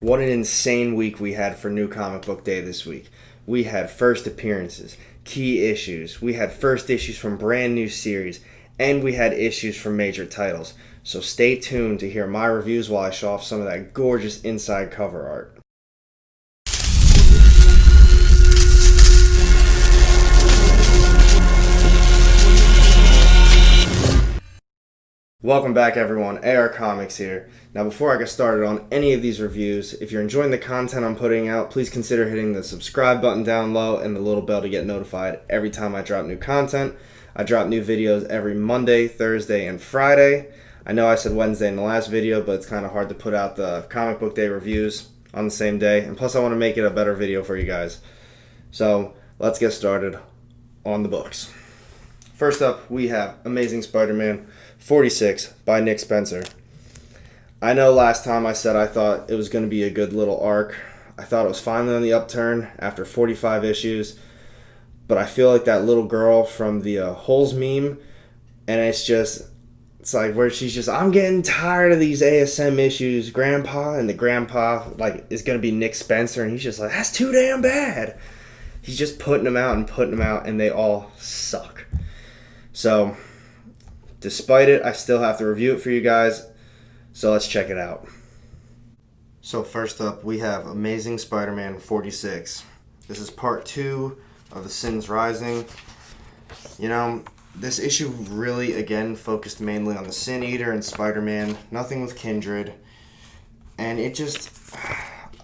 What an insane week we had for New Comic Book Day this week. We had first appearances, key issues, we had first issues from brand new series, and we had issues from major titles. So stay tuned to hear my reviews while I show off some of that gorgeous inside cover art. Welcome back everyone, AR Comics here. Now before I get started on any of these reviews, if you're enjoying the content I'm putting out, please consider hitting the subscribe button down low and the little bell to get notified every time I drop new content. I drop new videos every Monday, Thursday, and Friday. I know I said Wednesday in the last video, but it's kind of hard to put out the comic book day reviews on the same day, and plus I want to make it a better video for you guys. So let's get started on the books. First up, we have Amazing Spider-Man 46 by Nick Spencer. I know last time I said I thought it was going to be a good little arc. I thought it was finally on the upturn after 45 issues, but I feel like that little girl from the Holes meme, and it's like where she's just, I'm getting tired of these ASM issues, Grandpa, and the grandpa is going to be Nick Spencer, and he's just like, that's too damn bad. He's just putting them out, and they all suck. So, despite it, I still have to review it for you guys, so let's check it out. So first up, we have Amazing Spider-Man 46. This is part 2 of The Sins Rising. You know, this issue really, again, focused mainly on the Sin Eater and Spider-Man, nothing with Kindred, and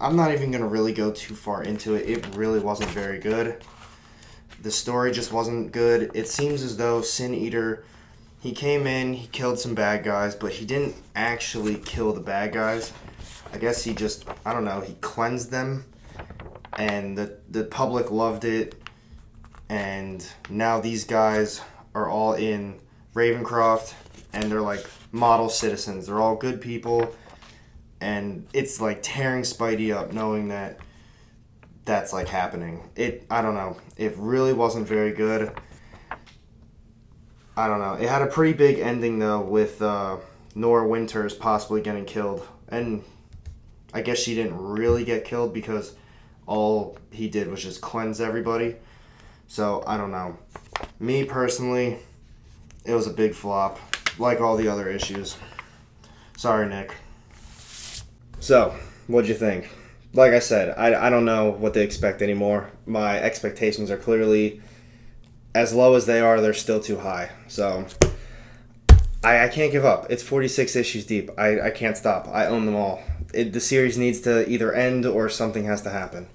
I'm not even going to really go too far into it. It really wasn't very good. The story just wasn't good. It seems as though Sin Eater, he came in, he killed some bad guys, but he didn't actually kill the bad guys. I guess he just, I don't know, he cleansed them, and the public loved it, and now these guys are all in Ravencroft, and they're like model citizens. They're all good people, and it's like tearing Spidey up knowing that that's like happening. I don't know. It really wasn't very good. I don't know. It had a pretty big ending though, with Nora Winters possibly getting killed. And I guess she didn't really get killed because all he did was just cleanse everybody. So I don't know. Me personally, it was a big flop, like all the other issues. Sorry, Nick. So, what'd you think? Like I said, I don't know what to expect anymore. My expectations are clearly, as low as they are, they're still too high. So, I can't give up. It's 46 issues deep. I can't stop. I own them all. The series needs to either end or something has to happen.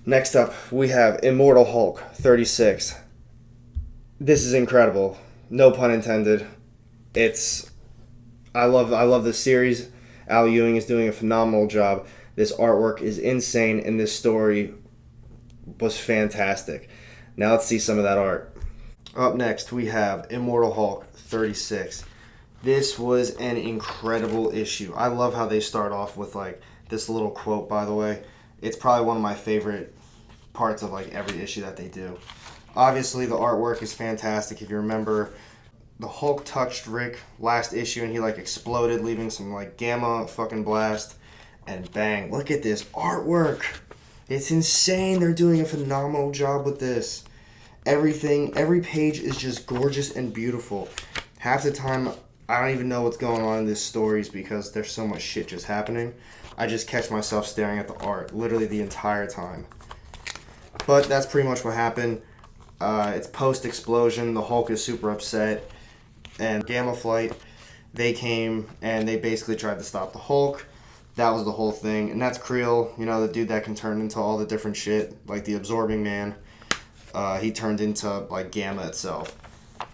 Next up, we have Immortal Hulk 36. This is incredible. No pun intended. I love this series. Al Ewing is doing a phenomenal job. This artwork is insane, and this story was fantastic. Now let's see some of that art. Up next, we have Immortal Hulk 36. This was an incredible issue. I love how they start off with like this little quote, by the way. It's probably one of my favorite parts of like every issue that they do. Obviously, the artwork is fantastic. If you remember, the Hulk touched Rick last issue, and he like exploded, leaving some like gamma fucking blast. And bang, look at this artwork. It's insane. They're doing a phenomenal job with this. Every page is just gorgeous and beautiful. Half the time, I don't even know what's going on in these stories because there's so much shit just happening. I just catch myself staring at the art literally the entire time. But that's pretty much what happened. It's post-explosion. The Hulk is super upset. And Gamma Flight, they came and they basically tried to stop the Hulk. That was the whole thing. And that's Creel, you know, the dude that can turn into all the different shit, like the Absorbing Man. He turned into, like, Gamma itself.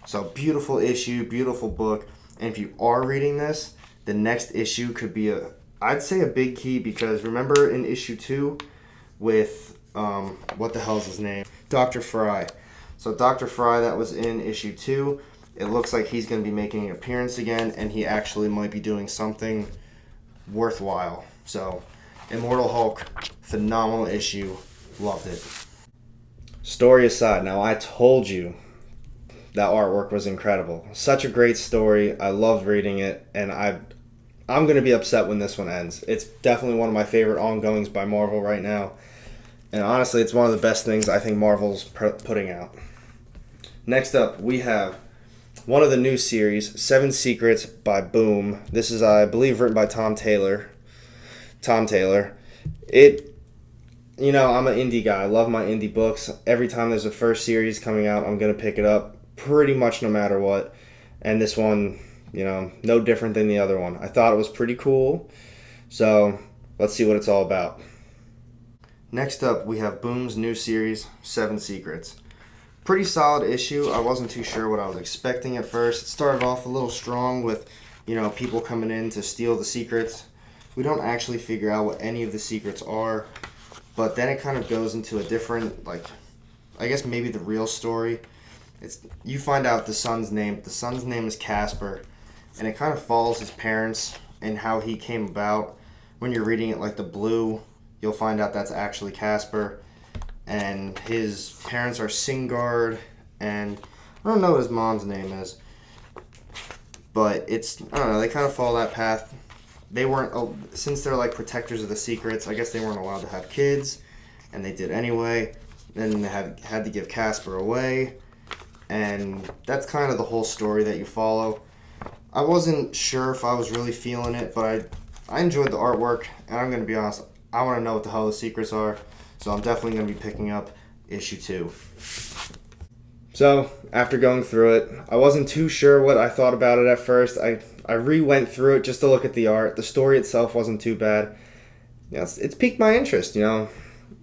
So, beautiful issue, beautiful book. And if you are reading this, the next issue could be I'd say a big key, because remember in issue 2 with, what the hell's his name? Dr. Fry. So, Dr. Fry, that was in issue 2. It looks like he's going to be making an appearance again, and he actually might be doing something worthwhile. So, Immortal Hulk, phenomenal issue, loved it. Story aside, now I told you that artwork was incredible. Such a great story. I loved reading it, and I I'm going to be upset when this one ends. It's definitely one of my favorite ongoings by Marvel right now. And honestly, it's one of the best things I think Marvel's putting out. Next up, we have one of the new series, Seven Secrets by Boom. This is, I believe, written by Tom Taylor. I'm an indie guy. I love my indie books. Every time there's a first series coming out, I'm going to pick it up pretty much no matter what. And this one, no different than the other one. I thought it was pretty cool. So let's see what it's all about. Next up, we have Boom's new series, Seven Secrets. Pretty solid issue. I wasn't too sure what I was expecting at first. It started off a little strong with, people coming in to steal the secrets. We don't actually figure out what any of the secrets are, but then it kind of goes into a different, I guess maybe the real story. You find out the son's name. The son's name is Casper, and it kind of follows his parents and how he came about. When you're reading it like the blue, you'll find out that's actually Casper, and his parents are Singard, and I don't know what his mom's name is, but I don't know, they kind of follow that path. They weren't, since they're like protectors of the secrets, I guess they weren't allowed to have kids, and they did anyway. Then they had to give Casper away, and that's kind of the whole story that you follow. I wasn't sure if I was really feeling it, but I enjoyed the artwork, and I'm going to be honest, I want to know what the hell the secrets are, so I'm definitely going to be picking up issue 2. So, after going through it, I wasn't too sure what I thought about it at first. I re-went through it just to look at the art. The story itself wasn't too bad. It's piqued my interest, I'm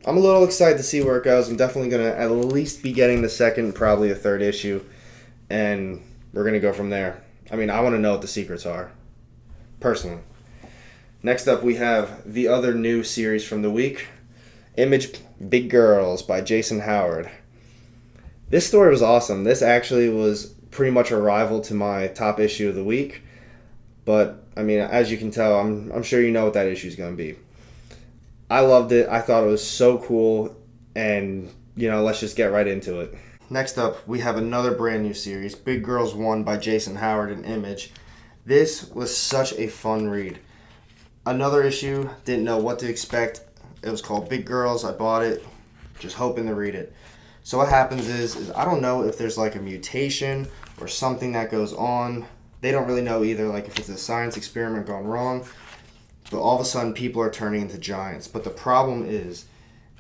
a little excited to see where it goes. I'm definitely going to at least be getting the second, probably the third issue, and we're going to go from there. I want to know what the secrets are, personally. Next up, we have the other new series from the week, Image Big Girls by Jason Howard. This story was awesome. This actually was pretty much a rival to my top issue of the week. But, as you can tell, I'm sure you know what that issue is going to be. I loved it. I thought it was so cool. And, let's just get right into it. Next up, we have another brand new series, Big Girls 1 by Jason Howard and Image. This was such a fun read. Another issue, didn't know what to expect. It was called Big Girls. I bought it, just hoping to read it. So what happens is I don't know if there's like a mutation or something that goes on. They don't really know either, like if it's a science experiment gone wrong. But all of a sudden people are turning into giants. But the problem is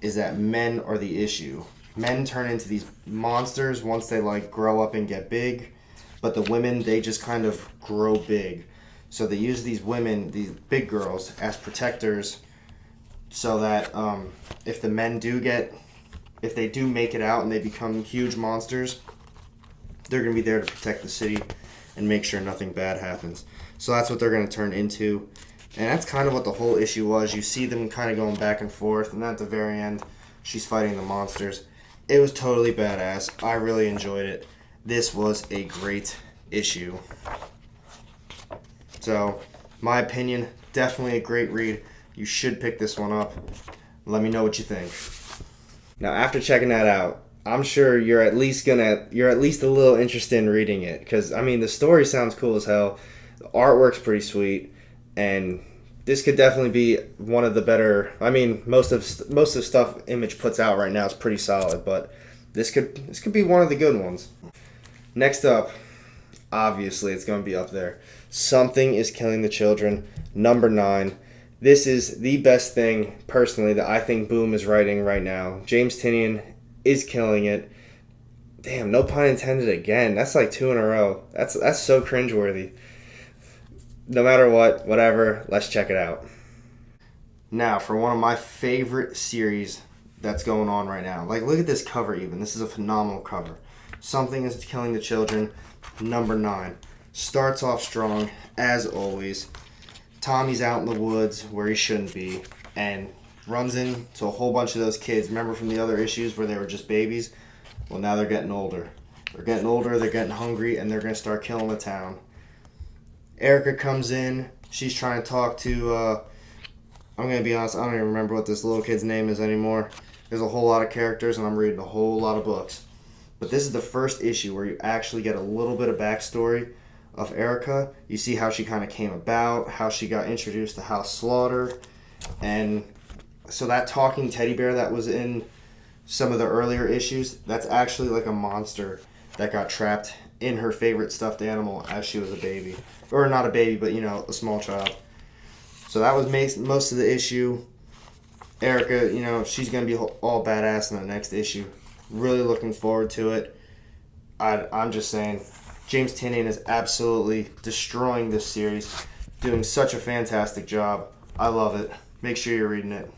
that men are the issue. Men turn into these monsters once they grow up and get big. But the women, they just kind of grow big. So they use these women, these big girls, as protectors so that if the men if they do make it out and they become huge monsters, they're going to be there to protect the city and make sure nothing bad happens. So that's what they're going to turn into. And that's kind of what the whole issue was. You see them kind of going back and forth, and then at the very end, she's fighting the monsters. It was totally badass. I really enjoyed it. This was a great issue. So, my opinion, definitely a great read. You should pick this one up. Let me know what you think. Now, after checking that out, I'm sure you're at least a little interested in reading it, because the story sounds cool as hell. The artwork's pretty sweet, and this could definitely be one of the better. Most of stuff Image puts out right now is pretty solid, but this could be one of the good ones. Next up, obviously it's going to be up there. Something is Killing the Children, number 9. This is the best thing, personally, that I think Boom is writing right now. James Tynion is killing it. Damn, no pun intended again. That's like 2 in a row. That's so cringeworthy. No matter what, whatever, let's check it out. Now, for one of my favorite series that's going on right now. Look at this cover even. This is a phenomenal cover. Something is Killing the Children, number 9. Starts off strong, as always. Tommy's out in the woods where he shouldn't be and runs into a whole bunch of those kids. Remember from the other issues where they were just babies? Well, now they're getting older. They're getting older, they're getting hungry, and they're going to start killing the town. Erica comes in. She's trying to talk to, I'm going to be honest, I don't even remember what this little kid's name is anymore. There's a whole lot of characters, and I'm reading a whole lot of books. But this is the first issue where you actually get a little bit of backstory of Erica. You see how she kind of came about, how she got introduced to House Slaughter. And so that talking teddy bear that was in some of the earlier issues, that's actually like a monster that got trapped in her favorite stuffed animal as she was a baby. Or not a baby, but a small child. So that was most of the issue. Erica, she's going to be all badass in the next issue. Really looking forward to it. I'm just saying, James Tynion is absolutely destroying this series. Doing such a fantastic job. I love it. Make sure you're reading it.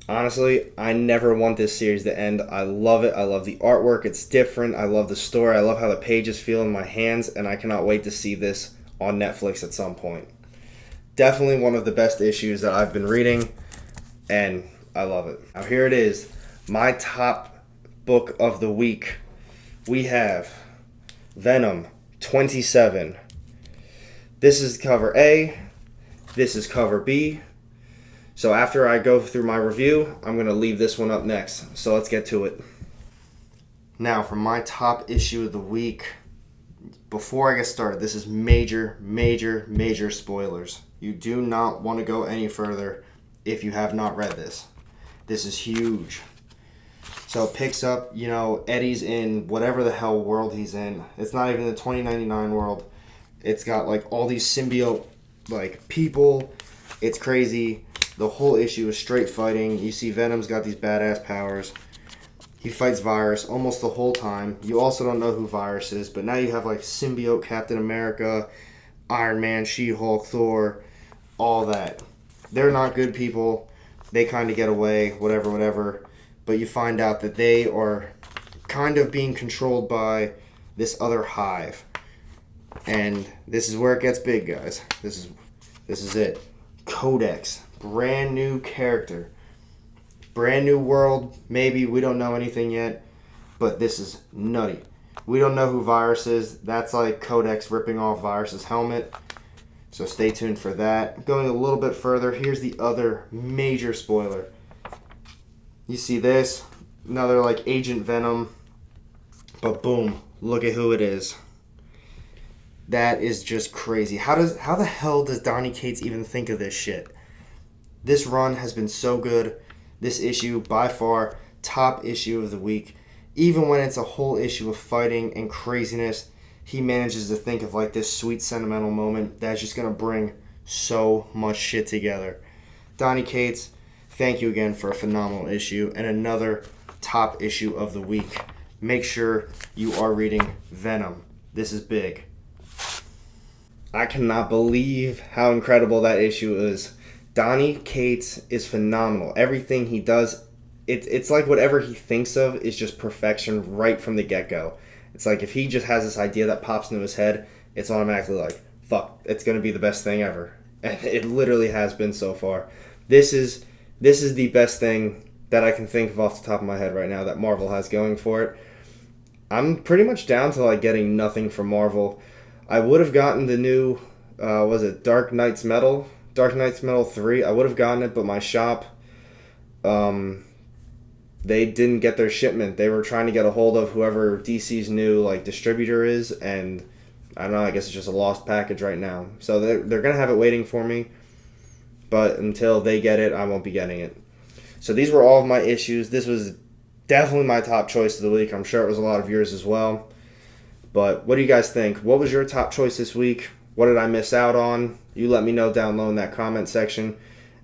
Honestly, I never want this series to end. I love it. I love the artwork. It's different. I love the story. I love how the pages feel in my hands, and I cannot wait to see this on Netflix at some point. Definitely one of the best issues that I've been reading, and I love it. Now here it is, my top book of the week. We have Venom 27. This is cover A. This is cover B. So after I go through my review, I'm going to leave this one up next. So let's get to it. Now for my top issue of the week. Before I get started, this is major, major, major spoilers. You do not want to go any further if you have not read this. This is huge. So it picks up, Eddie's in whatever the hell world he's in. It's not even the 2099 world. It's got like all these symbiote people. It's crazy. The whole issue is straight fighting. You see Venom's got these badass powers. He fights Virus almost the whole time. You also don't know who Virus is, but now you have symbiote Captain America, Iron Man, She-Hulk, Thor, all that. They're not good people. They kind of get away, whatever. But you find out that they are kind of being controlled by this other hive. And this is where it gets big, guys. This is it. Codex. Brand new character. Brand new world, maybe. We don't know anything yet. But this is nutty. We don't know who Virus is. That's like Codex ripping off Virus's helmet. So stay tuned for that. Going a little bit further, here's the other major spoiler. You see this? Another Agent Venom. But boom, look at who it is. That is just crazy. How the hell does Donny Cates even think of this shit? This run has been so good. This issue, by far, top issue of the week. Even when it's a whole issue of fighting and craziness, he manages to think of this sweet sentimental moment that's just going to bring so much shit together. Donny Cates, thank you again for a phenomenal issue and another top issue of the week. Make sure you are reading Venom. This is big. I cannot believe how incredible that issue is. Donny Cates is phenomenal. Everything he does, it's like whatever he thinks of is just perfection right from the get-go. It's like if he just has this idea that pops into his head, it's automatically fuck, it's going to be the best thing ever. And it literally has been so far. This is the best thing that I can think of off the top of my head right now that Marvel has going for it. I'm pretty much down to getting nothing from Marvel. I would have gotten the new, Dark Knight's Metal 3. I would have gotten it, but my shop, they didn't get their shipment. They were trying to get a hold of whoever DC's new distributor is, and I don't know, I guess it's just a lost package right now. So they're going to have it waiting for me, but until they get it, I won't be getting it. So these were all of my issues. This was definitely my top choice of the week. I'm sure it was a lot of yours as well. But what do you guys think? What was your top choice this week? What did I miss out on? You let me know down low in that comment section.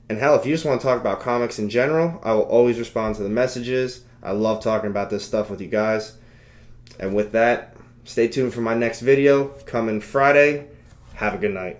And hell, if you just want to talk about comics in general, I will always respond to the messages. I love talking about this stuff with you guys. And with that, stay tuned for my next video coming Friday. Have a good night.